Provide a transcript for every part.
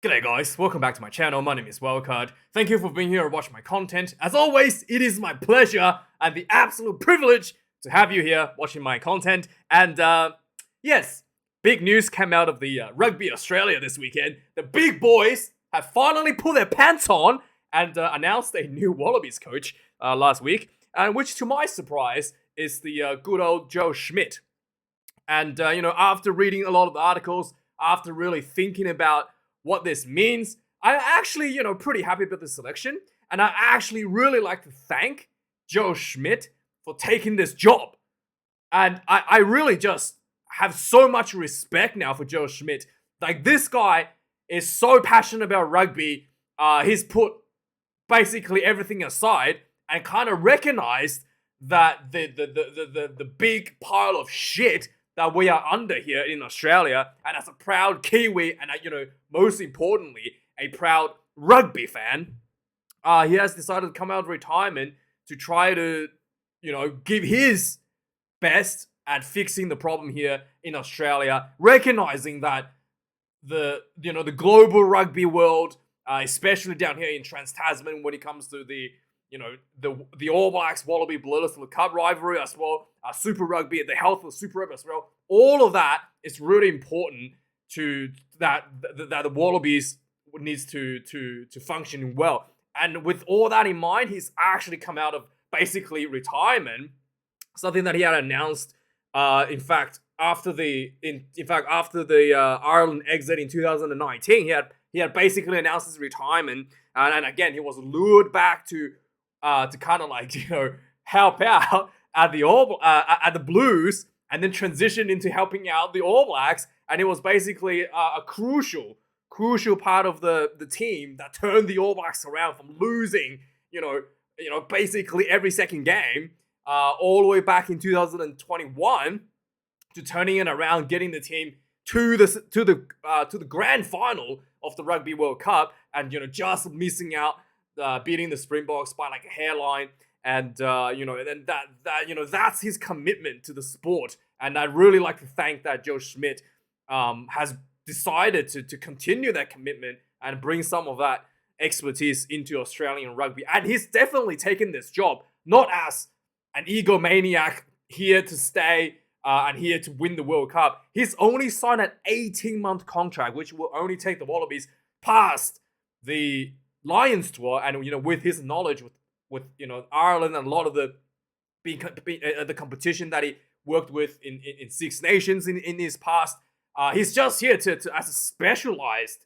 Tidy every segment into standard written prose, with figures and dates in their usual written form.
G'day guys, welcome back to my channel. My name is Wildkard. Thank you for being here and watching my content. As always, it is my pleasure and the absolute privilege to have you here watching my content. And yes, big news came out of the Rugby Australia this weekend. The big boys have finally put their pants on and announced a new Wallabies coach last week, and which to my surprise is the good old Joe Schmidt. And after reading a lot of the articles, after really thinking about what this means, I'm actually, pretty happy with the selection. And I actually really like to thank Joe Schmidt for taking this job. And I really just have so much respect now for Joe Schmidt. Like, this guy is so passionate about rugby. He's put basically everything aside and kind of recognized that the big pile of shit that we are under here in Australia, and as a proud Kiwi, and most importantly, a proud rugby fan, he has decided to come out of retirement to try to, give his best at fixing the problem here in Australia, recognizing that the global rugby world, especially down here in Trans-Tasman, when it comes to the All Blacks Wallaby Blue Cup rivalry as well, Super Rugby, the health of Super Rugby as well. All of that is really important to that the Wallabies needs to function well. And with all that in mind, he's actually come out of basically retirement, something that he had announced. In fact, after the Ireland exit in 2019, he had basically announced his retirement, and again he was lured back to kind of help out at the Blues, and then transition into helping out the All Blacks. And it was basically a crucial part of the team that turned the All Blacks around from losing, basically every second game, all the way back in 2021 to turning it around, getting the team to the grand final of the Rugby World Cup, and just missing out, beating the Springboks by like a hairline. And and then that's his commitment to the sport. And I'd really like to thank that Joe Schmidt has decided to continue that commitment and bring some of that expertise into Australian rugby. And he's definitely taken this job not as an egomaniac here to stay and here to win the World Cup. He's only signed an 18-month contract, which will only take the Wallabies past the Lions tour. And with his knowledge with Ireland and a lot of the competition that he worked with in Six Nations in his past, he's just here to as a specialized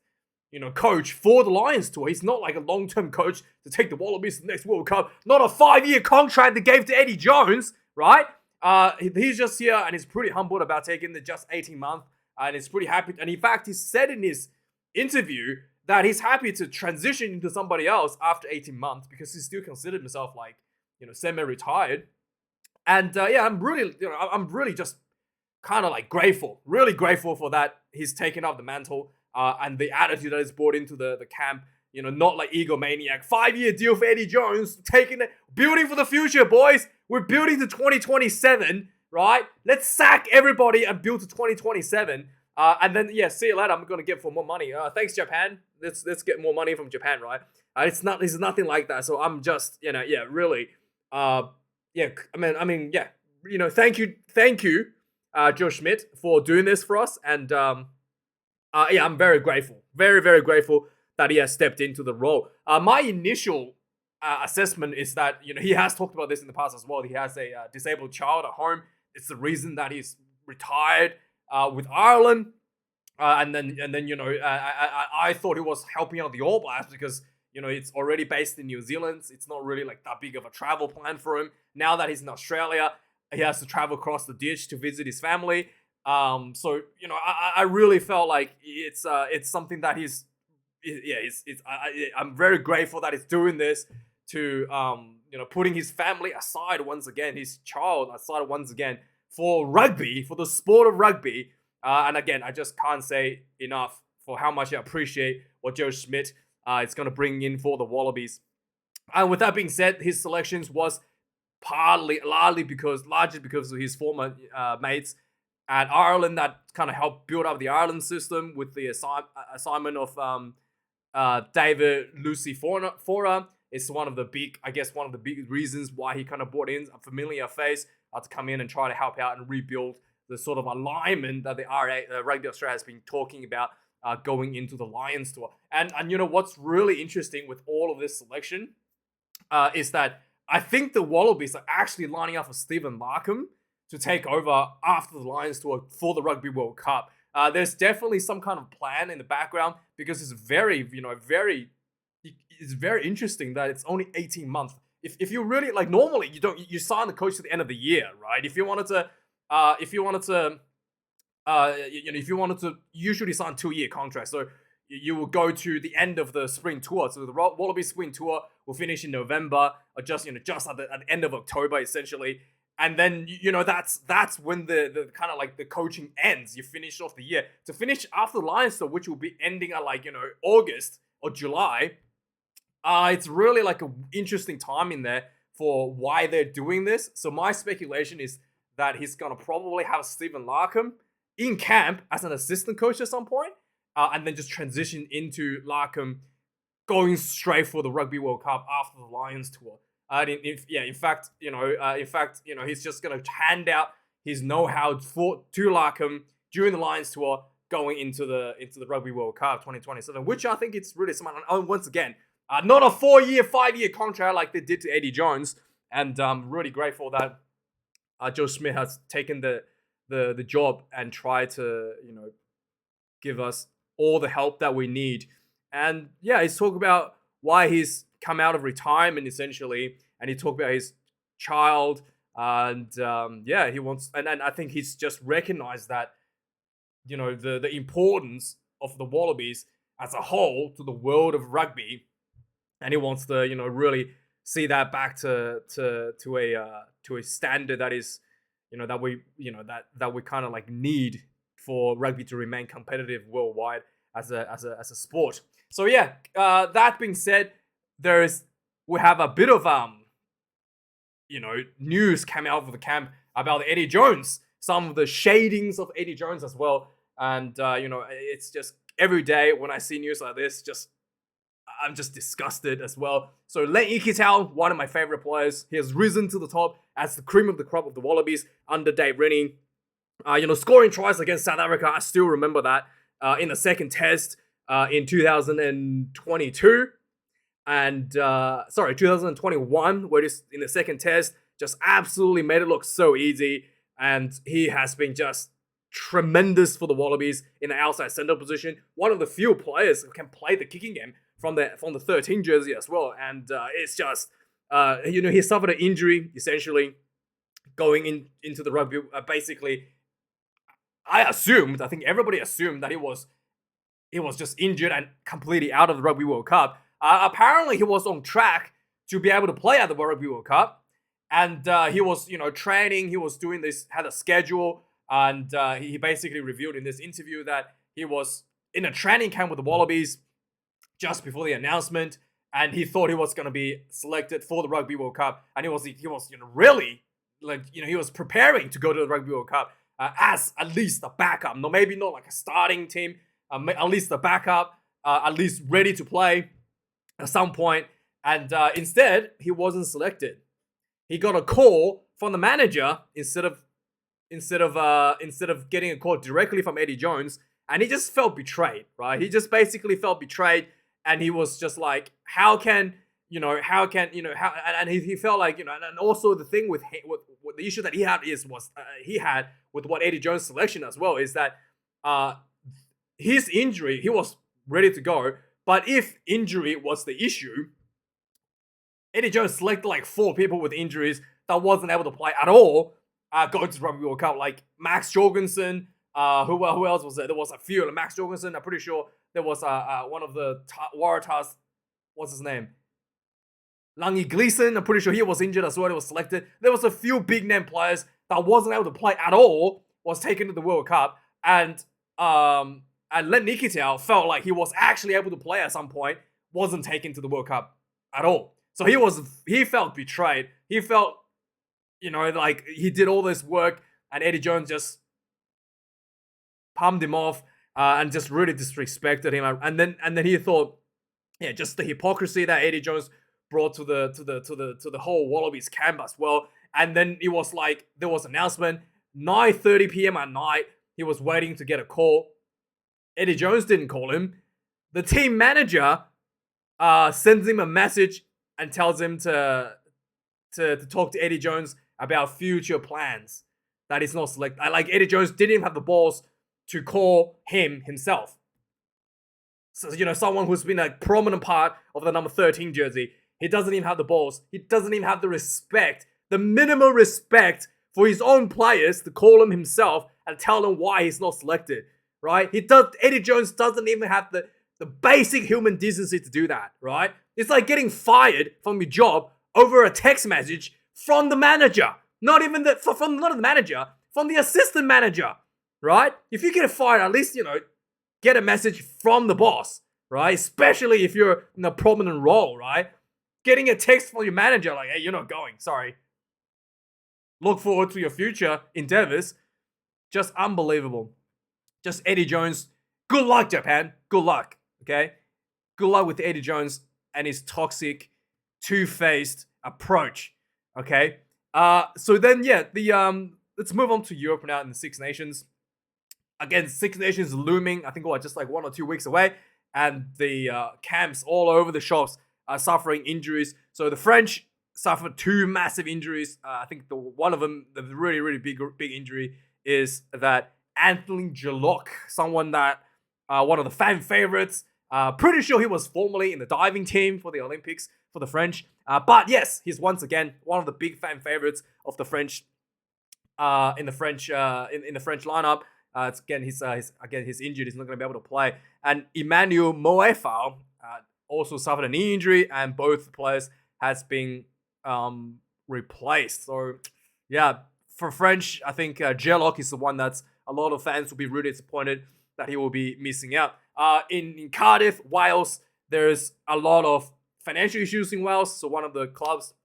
coach for the Lions tour. He's not like a long-term coach to take the Wallabies to the next World Cup. Not a 5-year contract they gave to Eddie Jones, right? He's just here, and he's pretty humbled about taking the just 18-month, and he's pretty happy. And in fact, he said in his interview that he's happy to transition into somebody else after 18 months because he still considered himself like, semi-retired. And I'm really just kind of like really grateful for that. He's taken up the mantle and the attitude that is brought into the camp. Not like egomaniac. 5-year deal for Eddie Jones, building for the future, boys. We're building to 2027, right? Let's sack everybody and build to 2027. And then, see you later. I'm going to get for more money. Thanks, Japan. Let's get more money from Japan, right? It's nothing like that. So I'm just, really, thank you, Joe Schmidt, for doing this for us. And, I'm very grateful. Very, very grateful that he has stepped into the role. My initial assessment is that, he has talked about this in the past as well. He has a disabled child at home. It's the reason that he's retired with Ireland, and then I thought he was helping out the All Blacks because it's already based in New Zealand. It's not really like that big of a travel plan for him. Now that he's in Australia, he has to travel across the ditch to visit his family. I really felt like it's something that I'm very grateful that he's doing this to putting his family aside once again, his child aside once again, for rugby, for the sport of rugby. And again, I just can't say enough for how much I appreciate what Joe Schmidt is going to bring in for the Wallabies. And with that being said, his selections was largely because of his former mates at Ireland that kind of helped build up the Ireland system with the assignment of David Lucy Fora is one of the big reasons why he kind of brought in a familiar face to come in and try to help out and rebuild the sort of alignment that the Rugby Australia has been talking about going into the Lions tour. And what's really interesting with all of this selection is that I think the Wallabies are actually lining up for Stephen Larkham to take over after the Lions tour for the Rugby World Cup. There's definitely some kind of plan in the background because it's very interesting that it's only 18 months. If you really normally you sign the coach to the end of the year, right? If you wanted to usually sign 2-year contracts, so you will go to the end of the spring tour. So the Wallabies spring tour will finish in November, or just at the end of October, essentially. And then that's when the kind of the coaching ends. You finish off the year to finish after the Lions tour, which will be ending at August or July. It's really an interesting time in there for why they're doing this. So my speculation is that he's gonna probably have Stephen Larkham in camp as an assistant coach at some point, and then just transition into Larkham going straight for the Rugby World Cup after the Lions tour. In fact, he's just gonna hand out his know-how to Larkham during the Lions tour, going into the Rugby World Cup 2027, which I think it's really smart. And once again, not a 4-year, 5-year contract like they did to Eddie Jones, and I'm really grateful that Joe Schmidt has taken the job and tried to give us all the help that we need. And yeah, he's talking about why he's come out of retirement essentially, and he talked about his child, and he wants, and I think he's just recognized that the importance of the Wallabies as a whole to the world of rugby, and he wants to really see that back to a standard that is that we kind of need for rugby to remain competitive worldwide as a sport. So yeah, that being said, we have a bit of news coming out of the camp about Eddie Jones, some of the shadings of Eddie Jones as well. And it's just every day when I see news like this, I'm just disgusted as well. So Ikitau, one of my favorite players, he has risen to the top as the cream of the crop of the Wallabies under Dave Rennie. Scoring tries against South Africa, I still remember that in the second test in 2022. And 2021, where this in the second test just absolutely made it look so easy. And he has been just tremendous for the Wallabies in the outside center position. One of the few players who can play the kicking game from the 13 jersey as well. And it's just he suffered an injury essentially going into the rugby. Basically, I think everybody assumed that he was just injured and completely out of the Rugby World Cup. Apparently, he was on track to be able to play at the Rugby World Cup, and he was training. He was doing this, had a schedule, and he basically revealed in this interview that he was in a training camp with the Wallabies just before the announcement, and he thought he was going to be selected for the Rugby World Cup, and he was really he was preparing to go to the Rugby World Cup as at least a backup. No, maybe not like a starting team, at least a backup, at least ready to play at some point. And instead, he wasn't selected. He got a call from the manager instead of getting a call directly from Eddie Jones, and he just felt betrayed, right? He just basically felt betrayed, and he was just like, how can he felt like, and also the thing with the issue that he had with what Eddie Jones' selection as well is that his injury, he was ready to go, but if injury was the issue, Eddie Jones selected 4 people with injuries that wasn't able to play at all going to the Rugby World Cup, like Max Jorgensen. Who else was there? There was a few. Like Max Jorgensen, I'm pretty sure there was one of the Waratahs, what's his name? Langi Gleeson, I'm pretty sure he was injured as well. He was selected. There was a few big name players that wasn't able to play at all, was taken to the World Cup, and Len Ikitau felt like he was actually able to play at some point, wasn't taken to the World Cup at all. So he felt betrayed. He felt, like he did all this work and Eddie Jones just palmed him off and just really disrespected him. And then he thought, yeah, just the hypocrisy that Eddie Jones brought to the whole Wallabies camp as well. And then it was like there was an announcement 9:30 p.m. at night. He was waiting to get a call. Eddie Jones didn't call him. The team manager sends him a message and tells him to talk to Eddie Jones about future plans. That is not select. Like Eddie Jones didn't even have the balls to call him himself. So, someone who's been a prominent part of the number 13 jersey, he doesn't even have the balls. He doesn't even have the respect, the minimal respect for his own players to call him himself and tell them why he's not selected, right? Eddie Jones doesn't even have the basic human decency to do that, right? It's like getting fired from your job over a text message from the manager. Not even not the manager, from the assistant manager, right? If you get fired, at least, get a message from the boss, right? Especially if you're in a prominent role, right? Getting a text from your manager like, hey, you're not going, sorry. Look forward to your future endeavors. Just unbelievable. Just Eddie Jones. Good luck, Japan. Good luck, okay? Good luck with Eddie Jones and his toxic, two-faced approach, okay? So then, yeah, let's move on to Europe now in the Six Nations. Again, Six Nations looming. I think we're just like 1 or 2 weeks away. And the camps all over the shops are suffering injuries. So the French suffered 2 massive injuries. I think one of them, the really, really big injury, is that Anthony Jalok, someone that, one of the fan favorites. Pretty sure he was formerly in the diving team for the Olympics for the French. But yes, he's once again one of the big fan favorites of the French in the French lineup. He's injured. He's not going to be able to play. And Emmanuel Moefal also suffered a knee injury, and both players has been replaced. So, yeah, for French, I think Jelok is the one that's a lot of fans will be really disappointed that he will be missing out. In Cardiff, Wales, there's a lot of financial issues in Wales. So one of the clubs,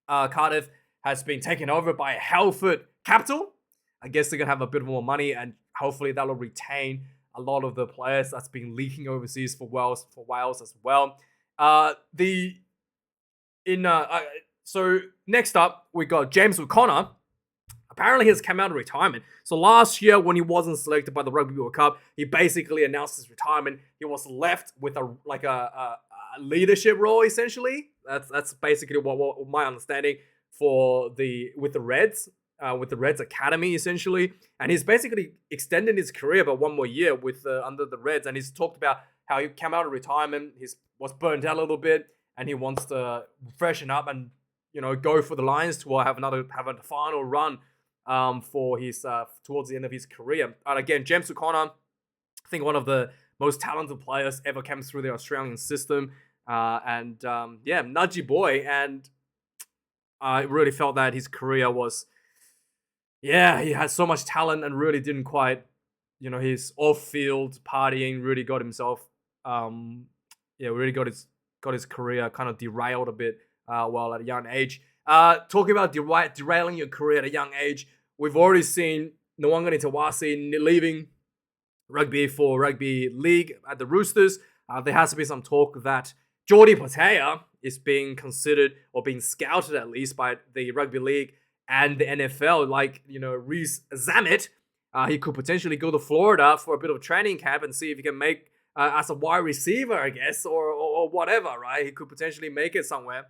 Cardiff, has been taken over by Halford Capital. I guess they're going to have a bit more money, and hopefully that will retain a lot of the players that's been leaking overseas for Wales as well. So next up, we got James O'Connor. Apparently, he's come out of retirement. So last year, when he wasn't selected by the Rugby World Cup, he basically announced his retirement. He was left with a leadership role, essentially. That's basically what my understanding with the Reds Academy, essentially. And he's basically extended his career by 1 more year with under the Reds. And he's talked about how he came out of retirement. He was burnt out a little bit, and he wants to freshen up and go for the Lions to have a final run for his towards the end of his career. And again, James O'Connor, I think one of the most talented players ever came through the Australian system. Nudgy boy. And I really felt that his career was, he had so much talent and really didn't quite, his off-field partying really got himself, really got his career kind of derailed a bit while at a young age. Talking about derailing your career at a young age, we've already seen Nwangani Tawasi leaving rugby for rugby league at the Roosters. There has to be some talk that Jordi Patea is being considered or being scouted at least by the rugby league and the NFL. Like, Reece Zammit, he could potentially go to Florida for a bit of training camp and see if he can make as a wide receiver, I guess, or whatever, right? He could potentially make it somewhere.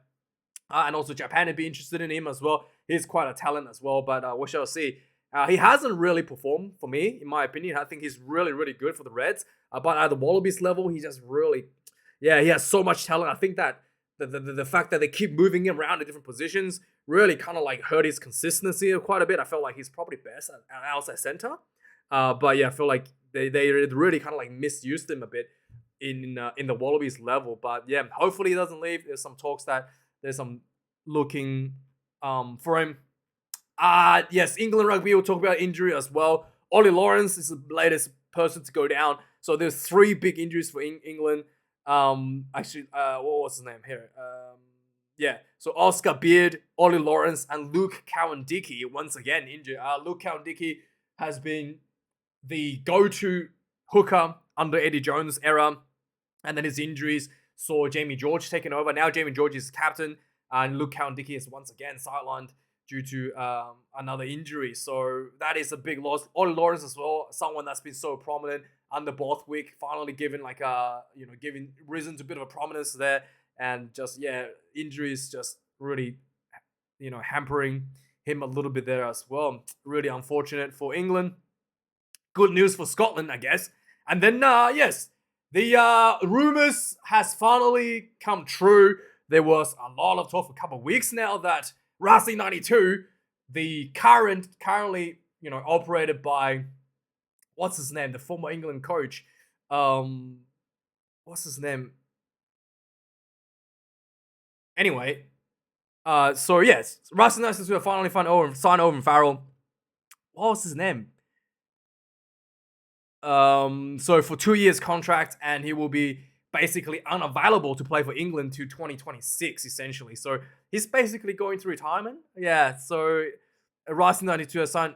And also Japan would be interested in him as well. He's quite a talent as well, but we shall see. He hasn't really performed for me, in my opinion. I think he's really, really good for the Reds. But at the Wallabies level, he just really, he has so much talent. I think that the fact that they keep moving him around in different positions really kind of like hurt his consistency quite a bit. I felt like he's probably best at outside center. But yeah, I feel like they really kind of like misused him a bit in the Wallabies level. But yeah, hopefully he doesn't leave. There's some talks that there's some looking for him. Yes, England rugby, we'll talk about injury as well. Ollie Lawrence is the latest person to go down. So there's 3 big injuries for England. What was his name here? So Oscar Beard, Ollie Lawrence, and Luke Cowan-Dickey once again injured. Luke Cowan-Dickey has been the go-to hooker under Eddie Jones' era. And then his injuries saw Jamie George taking over. Now Jamie George is captain, and Luke Cowan-Dickie is once again sidelined due to another injury. So that is a big loss. Ollie Lawrence as well, someone that's been so prominent under Borthwick, finally given giving risen to a bit of a prominence there, and just injuries just really hampering him a little bit there as well. Really unfortunate for England. Good news for Scotland, I guess. And then yes, the rumors has finally come true. There was a lot of talk for a couple of weeks now that Rugby 92, the currently operated by what's his name, the former England coach, what's his name? Anyway, so yes, Rugby 92 finally signed Owen Farrell. What was his name? So for 2 years contract, and he will be basically unavailable to play for England to 2026, essentially. So he's basically going to retirement. Yeah, so Rugby 92 signing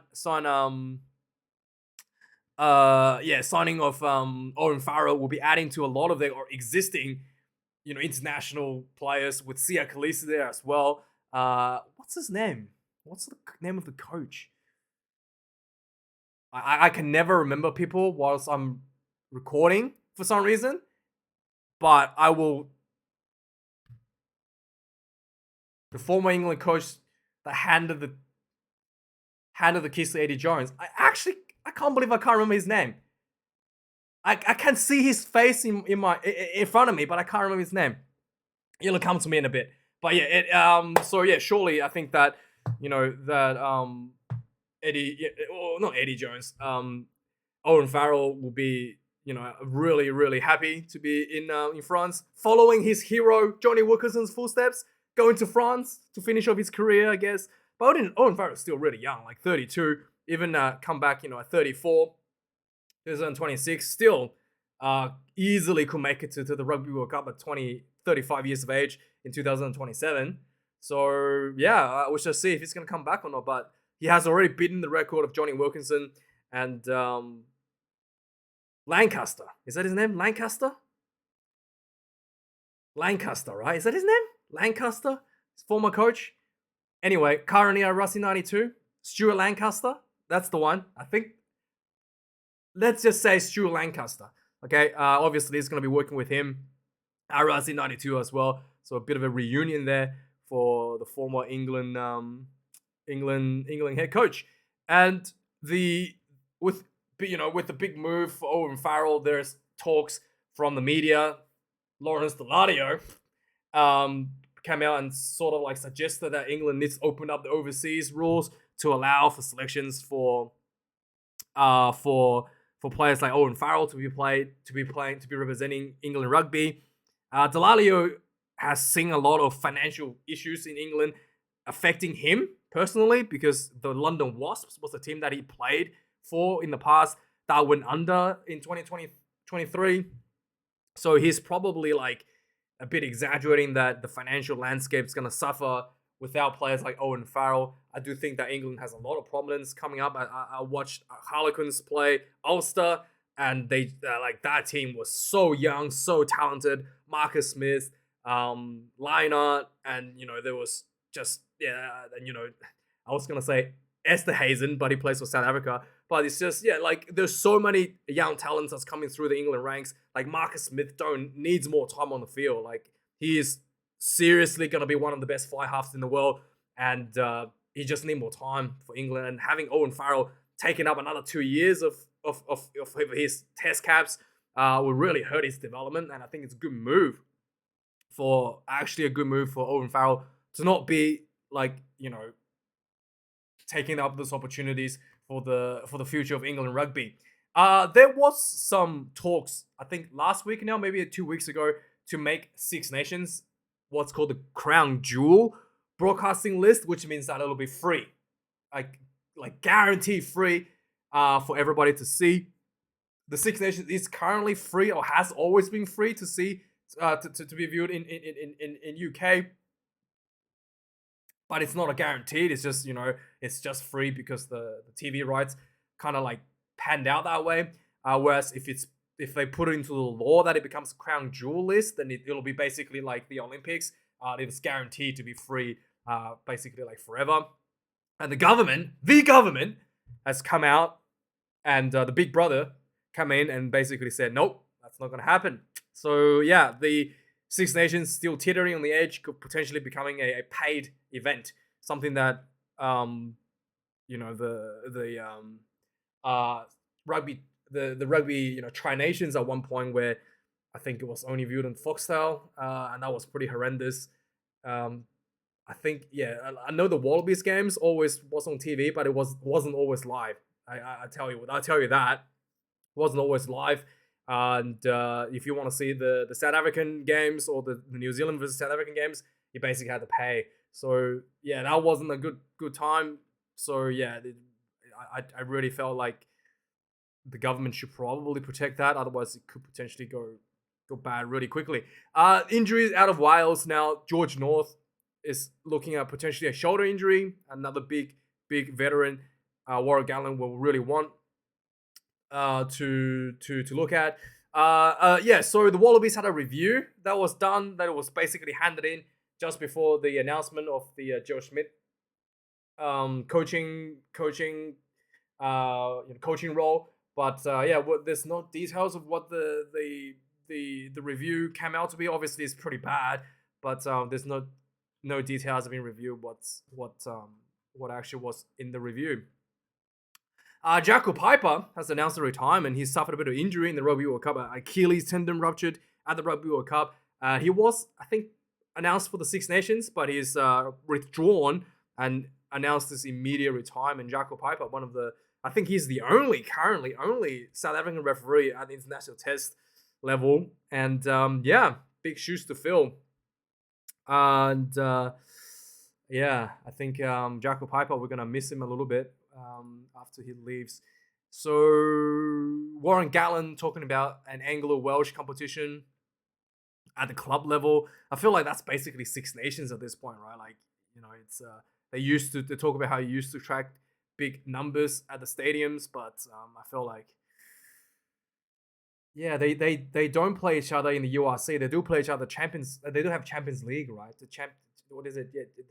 of Owen Farrell will be adding to a lot of their existing, international players, with Sia Khaleesi there as well. What's his name? What's the name of the coach? I can never remember people whilst I'm recording for some reason, but I will. The former England coach that handed the keys to Eddie Jones. I can't believe I can't remember his name. I can see his face in front of me, but I can't remember his name. It'll come to me in a bit. But yeah, surely I think that not Eddie Jones. Owen Farrell will be, really, really happy to be in France, following his hero Johnny Wilkinson's footsteps, going to France to finish off his career, I guess. But Owen Farrell is still really young, like 32. Even come back, at 34, 2026, still easily could make it to the Rugby World Cup at 35 years of age in 2027. So yeah, we shall see if he's gonna come back or not. But he has already beaten the record of Johnny Wilkinson and Lancaster. Is that his name? Lancaster, right? Is that his name? Lancaster? His former coach? Anyway, currently at Rugby 92, Stuart Lancaster. That's the one, I think. Let's just say Stuart Lancaster. Okay, obviously he's going to be working with him at Rugby 92 as well. So a bit of a reunion there for the former England head coach. And with the big move for Owen Farrell, there's talks from the media. Lawrence Deladio came out and sort of like suggested that England needs to open up the overseas rules to allow for selections for players like Owen Farrell to be representing England rugby. Deladio has seen a lot of financial issues in England affecting him personally, because the London Wasps was a team that he played for in the past that went under in 2023. So he's probably like a bit exaggerating that the financial landscape is going to suffer without players like Owen Farrell. I do think that England has a lot of problems coming up. I watched Harlequins play Ulster, and they that team was so young, so talented. Marcus Smith, Lionheart, and there was just and I was gonna say Esterhazen, but he plays for South Africa. But it's just there's so many young talents that's coming through the England ranks. Like Marcus Smith needs more time on the field. Like he is seriously gonna be one of the best fly halves in the world, and he just need more time for England. And having Owen Farrell taking up another 2 years of his test caps will really hurt his development. And I think it's a good move for Owen Farrell to not be taking up those opportunities for the future of England rugby. There was some talks, I think last week now, maybe 2 weeks ago, to make Six Nations what's called the Crown Jewel broadcasting list, which means that it'll be free, like guaranteed free for everybody to see. The Six Nations is currently free, or has always been free to see, to be viewed in UK. But it's not a guaranteed. It's just it's just free because the TV rights kind of like panned out that way. Whereas if it's if they put it into the law that it becomes a crown jewel list, then it'll be basically like the Olympics. It's guaranteed to be free, basically like forever. And the government has come out, and the Big Brother come in and basically said, nope, that's not going to happen. So yeah, the Six Nations still teetering on the edge, could potentially becoming a paid event, something that rugby, the rugby, Tri-Nations at one point where I think it was only viewed on Foxtel, and that was pretty horrendous. I think, I know the Wallabies games always was on TV, but it wasn't always live. I'll tell you that. It wasn't always live. And if you want to see the South African games or the New Zealand versus South African games, you basically had to pay. So yeah, that wasn't a good time. So yeah, I really felt like the government should probably protect that. Otherwise, it could potentially go bad really quickly. Injuries out of Wales now. George North is looking at potentially a shoulder injury. Another big veteran, Warren Gallen will really want to look at. So the Wallabies had a review that was done. That was basically handed in just before the announcement of the Joe Schmidt coaching role. But there's no details of what the review came out to be. Obviously, it's pretty bad, but there's no details have been reviewed. What actually was in the review. Jaco Peyper has announced a retirement. He suffered a bit of injury in the Rugby World Cup. Achilles tendon ruptured at the Rugby World Cup. He was, I think, announced for the Six Nations, but he's withdrawn and announced his immediate retirement. Jaco Peyper, I think he's the currently only South African referee at the international test level. And big shoes to fill. And I think Jaco Peyper, we're going to miss him a little bit after he leaves. So Warren Gallen talking about an Anglo-Welsh competition at the club level. I feel like that's basically Six Nations at this point, right? Like, it's they talk about how you used to track big numbers at the stadiums, but I feel like they don't play each other in the URC. They do play each other champions. They do have Champions League, right? The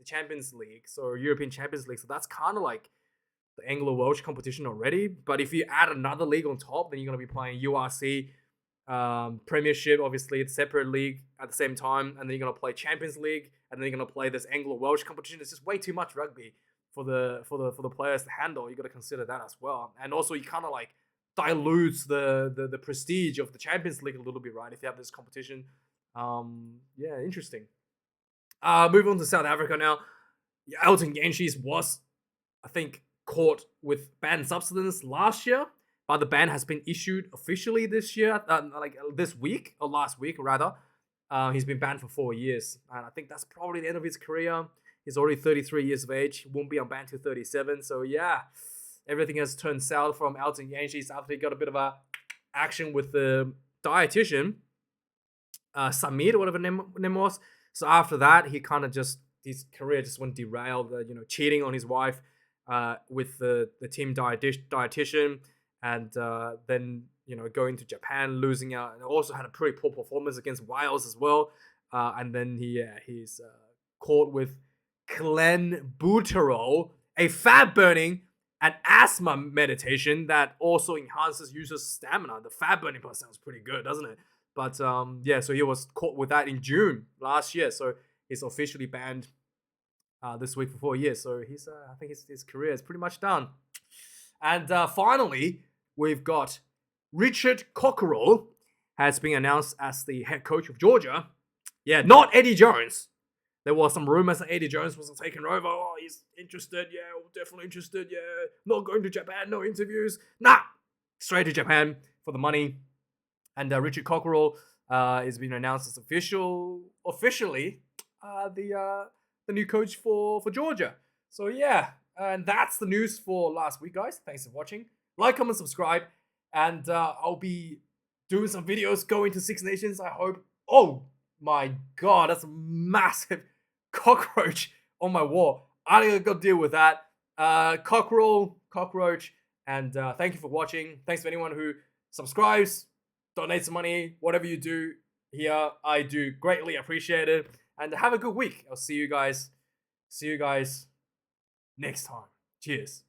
Champions League, so European Champions League. So that's kind of like the Anglo-Welsh competition already. But if you add another league on top, then you're going to be playing URC, Premiership, obviously it's separate league at the same time, and then you're going to play Champions League, and then you're going to play this Anglo-Welsh competition. It's just way too much rugby for the players to handle. You got to consider that as well, and also you kind of like dilutes the prestige of the Champions League a little bit, right? If you have this competition, interesting. Moving on to South Africa now. Elton Jantjies was, I think, caught with banned substance last year, but the ban has been issued officially this year, this week, or last week rather. He's been banned for 4 years, and I think that's probably the end of his career. He's already 33 years of age. He won't be unbanned till 37. So yeah, everything has turned south from Elton Jantjies after he got a bit of a action with the dietitian, Samir, or whatever name was. So after that, he kind of his career just went derailed. Cheating on his wife with the team dietitian, and then going to Japan, losing out, and also had a pretty poor performance against Wales as well. And then he's caught with clenbuterol, a fat burning and asthma meditation that also enhances users' stamina. The fat burning part sounds pretty good, doesn't it? But so he was caught with that in June last year. So he's officially banned this week for 4 years. So I think his career is pretty much done. And finally, we've got Richard Cockerill has been announced as the head coach of Georgia. Yeah, not Eddie Jones. There was some rumors that Eddie Jones wasn't taking over. Oh, he's interested. Yeah, definitely interested. Yeah, not going to Japan. No interviews. Nah, straight to Japan for the money. And Richard Cockerill has been announced as officially the new coach for Georgia. So yeah, and that's the news for last week, guys. Thanks for watching. Like, comment, subscribe, and I'll be doing some videos going to Six Nations, I hope. Oh my god, that's a massive cockroach on my wall. I gotta deal with that. Cockroach, and thank you for watching. Thanks to anyone who subscribes, donate some money, whatever you do here, I do greatly appreciate it. And have a good week. I'll see you guys next time. Cheers.